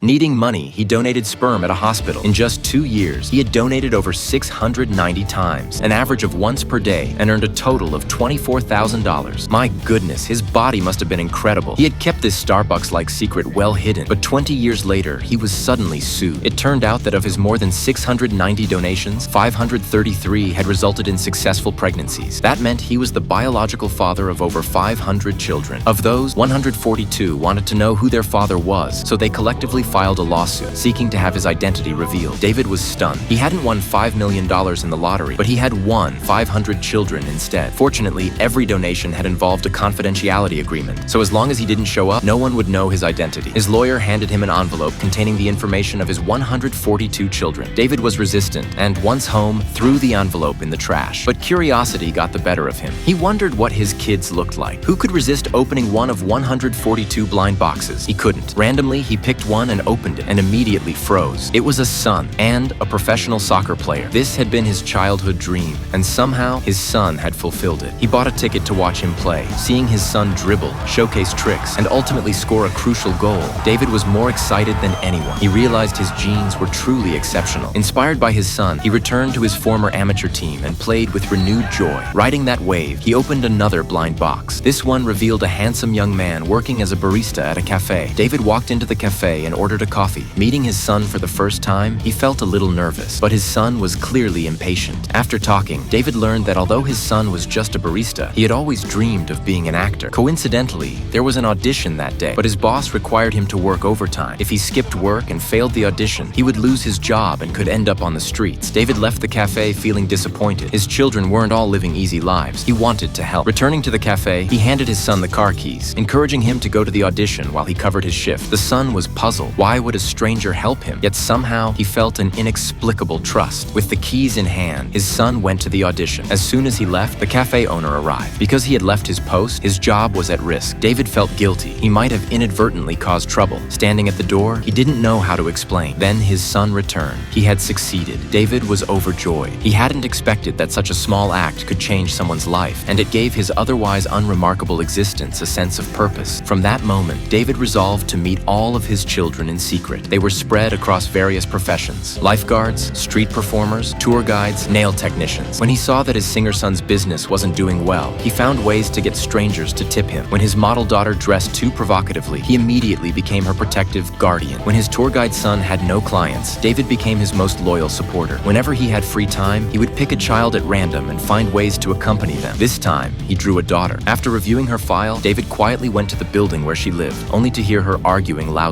Needing money, he donated sperm at a hospital. In just 2 years, he had donated over 690 times, an average of once per day, and earned a total of $24,000. My goodness, his body must have been incredible. He had kept this Starbucks-like secret well hidden, but 20 years later, he was suddenly sued. It turned out that of his more than 690 donations, 533 had resulted in successful pregnancies. That meant he was the biological father of over 500 children. Of those, 142 wanted to know who their father was, so they collectively filed a lawsuit, seeking to have his identity revealed. David was stunned. He hadn't won $5 million in the lottery, but he had won 500 children instead. Fortunately, every donation had involved a confidentiality agreement, so as long as he didn't show up, no one would know his identity. His lawyer handed him an envelope containing the information of his 142 children. David was resistant, and once home, threw the envelope in the trash. But curiosity got the better of him. He wondered what his kids looked like. Who could resist opening one of 142 blind boxes? He couldn't. Randomly, he picked one and opened it, and immediately froze. It was a son, and a professional soccer player. This had been his childhood dream, and somehow his son had fulfilled it. He bought a ticket to watch him play. Seeing his son dribble, showcase tricks, and ultimately score a crucial goal, David was more excited than anyone. He realized his genes were truly exceptional. Inspired by his son, he returned to his former amateur team and played with renewed joy. Riding that wave, he opened another blind box. This one revealed a handsome young man working as a barista at a cafe. David walked into the cafe and ordered a coffee. Meeting his son for the first time, he felt a little nervous, but his son was clearly impatient. After talking, David learned that although his son was just a barista, he had always dreamed of being an actor. Coincidentally, there was an audition that day, but his boss required him to work overtime. If he skipped work and failed the audition, he would lose his job and could end up on the streets. David left the cafe feeling disappointed. His children weren't all living easy lives. He wanted to help. Returning to the cafe, he handed his son the car keys, encouraging him to go to the audition while he covered his shift. The son was puzzled. Why would a stranger help him? Yet somehow, he felt an inexplicable trust. With the keys in hand, his son went to the audition. As soon as he left, the cafe owner arrived. Because he had left his post, his job was at risk. David felt guilty. He might have inadvertently caused trouble. Standing at the door, he didn't know how to explain. Then his son returned. He had succeeded. David was overjoyed. He hadn't expected that such a small act could change someone's life, and it gave his otherwise unremarkable existence a sense of purpose. From that moment, David resolved to meet all of his children in secret. They were spread across various professions: lifeguards, street performers, tour guides, nail technicians. When he saw that his singer-son's business wasn't doing well, he found ways to get strangers to tip him. When his model daughter dressed too provocatively, he immediately became her protective guardian. When his tour guide son had no clients, David became his most loyal supporter. Whenever he had free time, he would pick a child at random and find ways to accompany them. This time, he drew a daughter. After reviewing her file, David quietly went to the building where she lived, only to hear her arguing loudly.